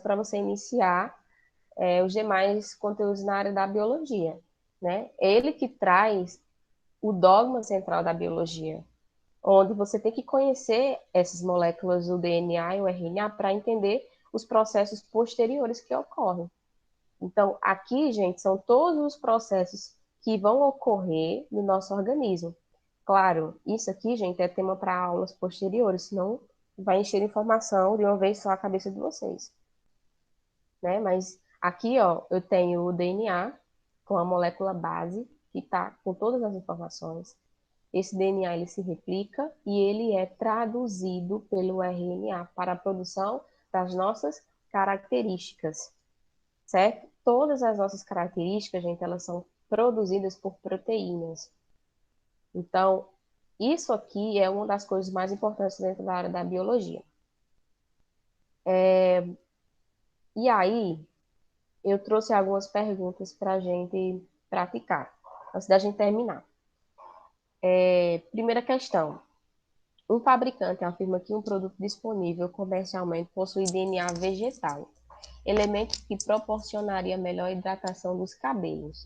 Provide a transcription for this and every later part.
para você iniciar os demais conteúdos na área da biologia, né? Ele que traz o dogma central da biologia, onde você tem que conhecer essas moléculas do DNA e o RNA para entender os processos posteriores que ocorrem. Então, aqui, gente, são todos os processos que vão ocorrer no nosso organismo. Claro, isso aqui, gente, é tema para aulas posteriores, senão vai encher informação de uma vez só a cabeça de vocês, né? Mas aqui, ó, eu tenho o DNA com a molécula base, que está com todas as informações. Esse DNA ele se replica e ele é traduzido pelo RNA para a produção das nossas características, certo? Todas as nossas características, gente, elas são produzidas por proteínas. Então, isso aqui é uma das coisas mais importantes dentro da área da biologia. E aí, eu trouxe algumas perguntas para a gente praticar, antes da gente terminar. Primeira questão. Um fabricante afirma que um produto disponível comercialmente possui DNA vegetal, elemento que proporcionaria melhor hidratação dos cabelos.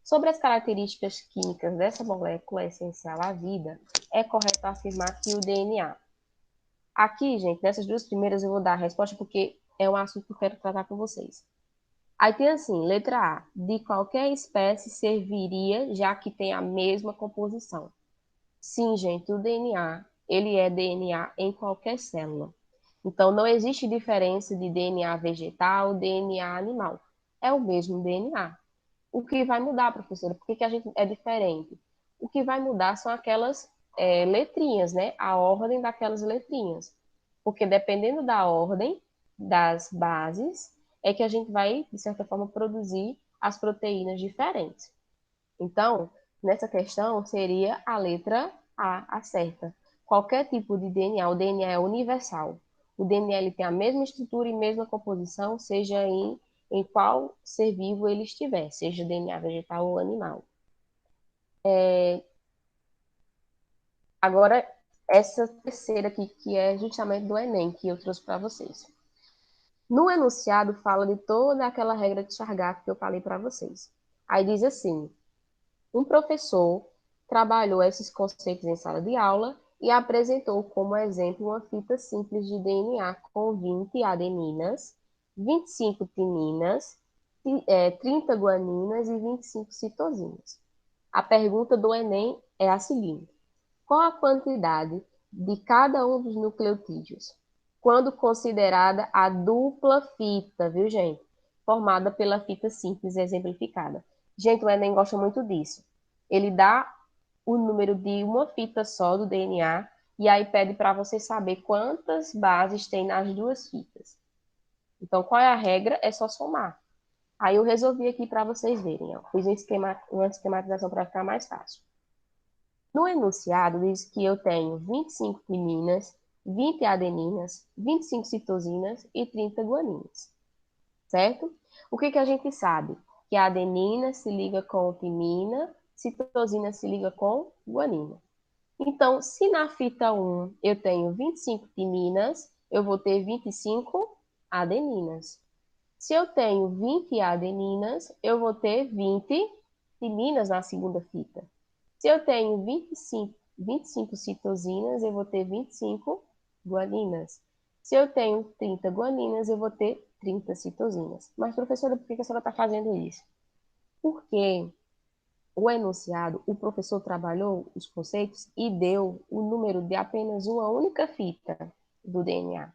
Sobre as características químicas dessa molécula essencial à vida, é correto afirmar que o DNA. Aqui, gente, nessas duas primeiras eu vou dar a resposta porque é um assunto que eu quero tratar com vocês. Aí tem assim, letra A, de qualquer espécie serviria, já que tem a mesma composição. Sim, gente, o DNA, ele é DNA em qualquer célula. Então, não existe diferença de DNA vegetal, DNA animal. É o mesmo DNA. O que vai mudar, professora? Por que a gente é diferente? O que vai mudar são aquelas letrinhas, né? A ordem daquelas letrinhas. Porque dependendo da ordem das bases, é que a gente vai, de certa forma, produzir as proteínas diferentes. Então, nessa questão, seria a letra A certa. Qualquer tipo de DNA, o DNA é universal. O DNA ele tem a mesma estrutura e mesma composição, seja em qual ser vivo ele estiver, seja DNA vegetal ou animal. Agora, essa terceira aqui, que é justamente do Enem, que eu trouxe para vocês. No enunciado, fala de toda aquela regra de Chargaff que eu falei para vocês. Aí diz assim: um professor trabalhou esses conceitos em sala de aula e apresentou como exemplo uma fita simples de DNA com 20 adeninas, 25 timinas, 30 guaninas e 25 citosinas. A pergunta do Enem é a seguinte: qual a quantidade de cada um dos nucleotídeos, quando considerada a dupla fita, viu, gente? Formada pela fita simples exemplificada. Gente, o Enem gosta muito disso. Ele dá o número de uma fita só do DNA e aí pede para você saber quantas bases tem nas duas fitas. Então, qual é a regra? É só somar. Aí eu resolvi aqui para vocês verem. Ó. Fiz uma esquematização para ficar mais fácil. No enunciado, diz que eu tenho 25 timinas, 20 adeninas, 25 citosinas e 30 guaninas, certo? O que a gente sabe? Que a adenina se liga com timina, citosina se liga com guanina. Então, se na fita 1 eu tenho 25 timinas, eu vou ter 25 adeninas. Se eu tenho 20 adeninas, eu vou ter 20 timinas na segunda fita. Se eu tenho 25 citosinas, eu vou ter 25 guaninas. Se eu tenho 30 guaninas, eu vou ter 30 citosinas. Mas, professora, por que a senhora está fazendo isso? Porque o enunciado, o professor trabalhou os conceitos e deu o número de apenas uma única fita do DNA,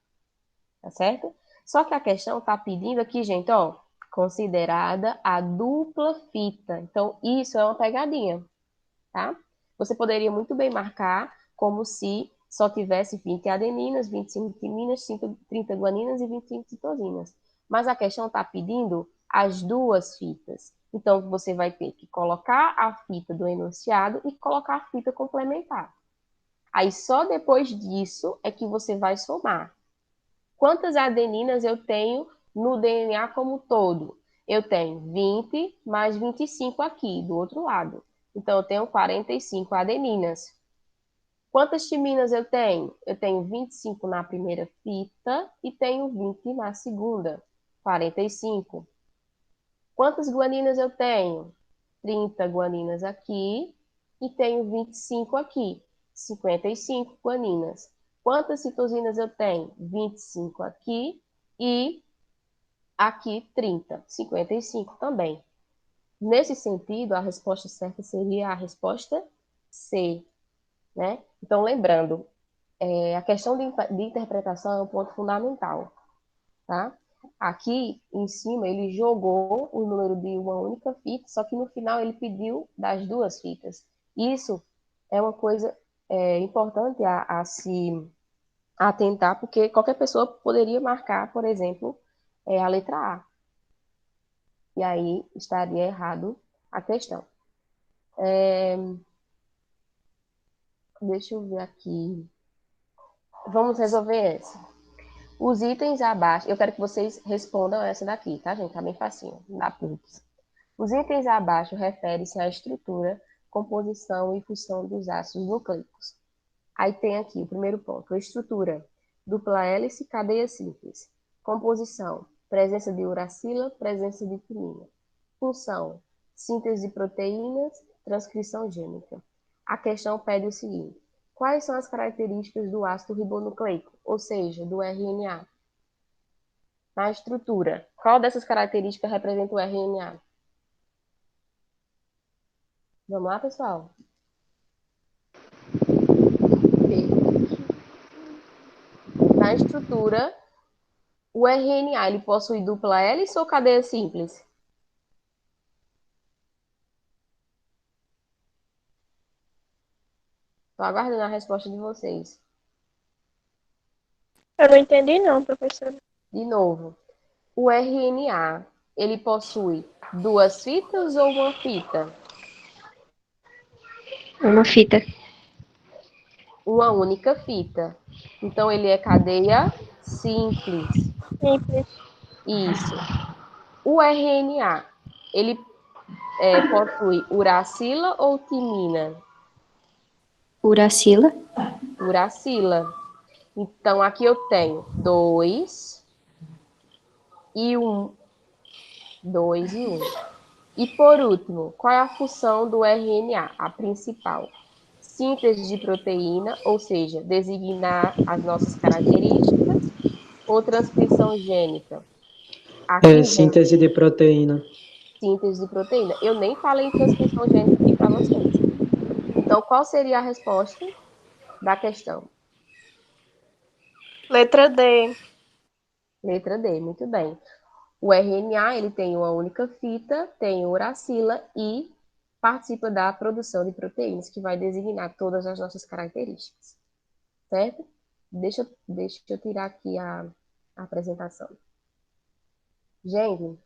tá certo? Só que a questão está pedindo aqui, gente, ó, considerada a dupla fita. Então, isso é uma pegadinha, tá? Você poderia muito bem marcar como se só tivesse 20 adeninas, 25 timinas, 30 guaninas e 25 citosinas. Mas a questão está pedindo as duas fitas. Então, você vai ter que colocar a fita do enunciado e colocar a fita complementar. Aí, só depois disso é que você vai somar. Quantas adeninas eu tenho no DNA como todo? Eu tenho 20 mais 25 aqui, do outro lado. Então, eu tenho 45 adeninas. Quantas timinas eu tenho? Eu tenho 25 na primeira fita e tenho 20 na segunda. 45. Quantas guaninas eu tenho? 30 guaninas aqui e tenho 25 aqui. 55 guaninas. Quantas citosinas eu tenho? 25 aqui e aqui 30. 55 também. Nesse sentido, a resposta certa seria a resposta C, né? Então, lembrando, a questão de interpretação é um ponto fundamental, tá? Aqui em cima ele jogou o número de uma única fita, só que no final ele pediu das duas fitas. Isso é uma coisa importante a se atentar, porque qualquer pessoa poderia marcar, por exemplo, a letra A. E aí estaria errado a questão. Deixa eu ver aqui. Vamos resolver essa. Os itens abaixo, eu quero que vocês respondam essa daqui, tá, gente? Tá bem facinho, dá PUPS. Os itens abaixo referem-se à estrutura, composição e função dos ácidos nucleicos. Aí tem aqui o primeiro ponto, a estrutura, dupla hélice, cadeia simples. Composição, presença de uracila, presença de timina. Função, síntese de proteínas, transcrição gênica. A questão pede o seguinte, quais são as características do ácido ribonucleico, ou seja, do RNA? Na estrutura, qual dessas características representa o RNA? Vamos lá, pessoal? Na estrutura, o RNA ele possui dupla hélice ou cadeia simples? Estou aguardando a resposta de vocês. Eu não entendi não, professora. De novo, o RNA ele possui duas fitas ou uma fita? Uma fita. Uma única fita. Então, ele é cadeia simples. Simples. Isso. O RNA, ele possui uracila ou timina? Uracila. Uracila. Então, aqui eu tenho 2 e 1. 2 e 1. E, por último, qual é a função do RNA? A principal. Síntese de proteína, ou seja, designar as nossas características, ou transcrição gênica. Aqui, gente, Síntese de proteína. síntese de proteína. Eu nem falei em transcrição gênica aqui para vocês. Então, qual seria a resposta da questão? Letra D. Letra D, muito bem. O RNA ele tem uma única fita, tem uracila e participa da produção de proteínas, que vai designar todas as nossas características. Certo? Deixa eu tirar aqui a apresentação. Gente,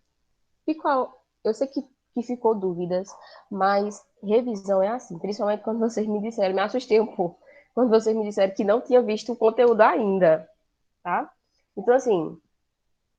eu sei que ficou dúvidas, mas revisão é assim, principalmente quando vocês me disseram, me assustei um pouco, quando vocês me disseram que não tinha visto o conteúdo ainda, tá? Então, assim,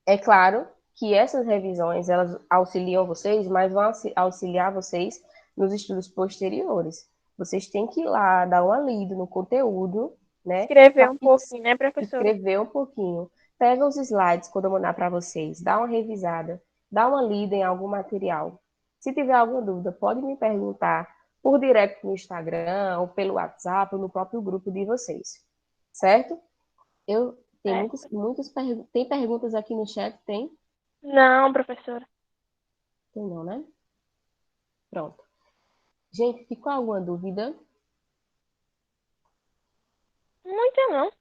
é claro que essas revisões, elas auxiliam vocês, mas vão auxiliar vocês nos estudos posteriores. Vocês têm que ir lá, dar uma lida no conteúdo, né? Escrever um pouquinho, né, professora? Escrever um pouquinho. Pega os slides quando eu mandar para vocês, dá uma revisada, dá uma lida em algum material. Se tiver alguma dúvida, pode me perguntar por direct no Instagram, ou pelo WhatsApp, ou no próprio grupo de vocês. Certo? Tem tem perguntas aqui no chat? Tem? Não, professora. Tem não, né? Pronto. Gente, ficou alguma dúvida? Muita não.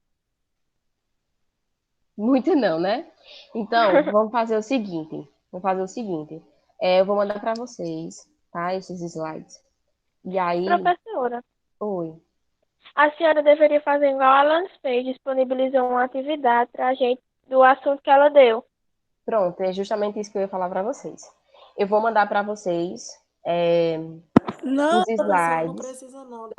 Muita não, né? Então, vamos fazer o seguinte. Eu vou mandar para vocês, tá? Esses slides. E aí, Professora, oi. a senhora deveria fazer igual a Alan fez, disponibilizou uma atividade pra gente do assunto que ela deu. Pronto, é justamente isso que eu ia falar para vocês. Eu vou mandar para vocês Não, os professora, não slides. precisa não.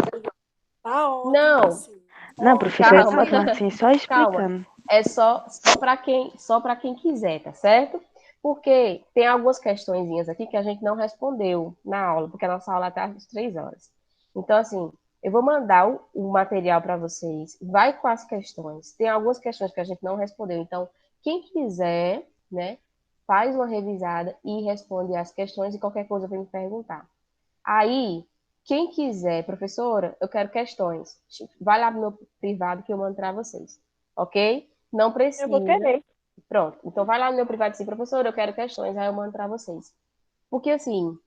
Tá ótimo Não, assim. Não, professora, eu calma, tava falando assim, só calma. explicando. É só para quem quiser, tá certo? Porque tem algumas questõezinhas aqui que a gente não respondeu na aula, porque a nossa aula está às 3 horas. Então, assim, eu vou mandar o material para vocês, vai com as questões. Tem algumas questões que a gente não respondeu. Então, quem quiser, né, faz uma revisada e responde as questões e qualquer coisa vem me perguntar. Aí, quem quiser, professora, eu quero questões. Vai lá no meu privado que eu mando para vocês. Ok? Não Eu vou precisa. querer. Pronto. Então, vai lá no meu privado e diz, professora, eu quero questões, aí eu mando para vocês. Porque, assim,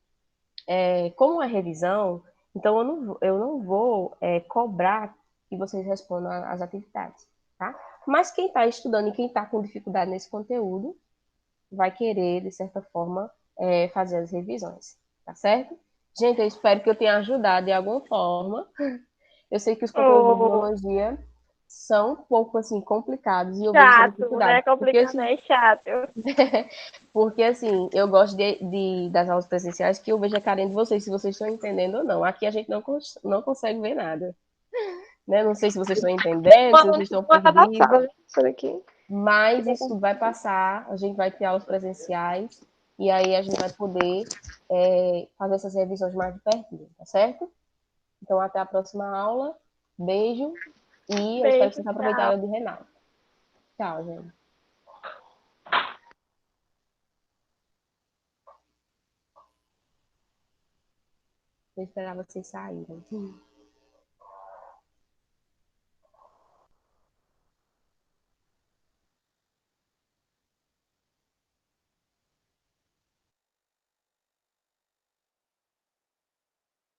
como é revisão, então eu não vou cobrar que vocês respondam as atividades, tá? Mas quem está estudando e quem está com dificuldade nesse conteúdo vai querer, de certa forma, fazer as revisões, tá certo? Gente, eu espero que eu tenha ajudado de alguma forma. Eu sei que os conteúdos de Oh, biologia são um pouco, assim, complicados e eu vejo essa chato, não dificuldade. é complicado, é chato. Porque, assim, eu gosto das aulas presenciais que eu vejo a carinha de vocês, se vocês estão entendendo ou não. Aqui a gente não consegue ver nada, né? Não sei se vocês estão entendendo, se vocês estão perdidos, Isso daqui. mas isso vai passar, a gente vai ter aulas presenciais e aí a gente vai poder fazer essas revisões mais de pertinho, tá certo? Então, até a próxima aula. Beijo e eu espero que Beijo, vocês aproveitem a tchau. aula de Renato. Tchau, gente. Vou esperar vocês saírem.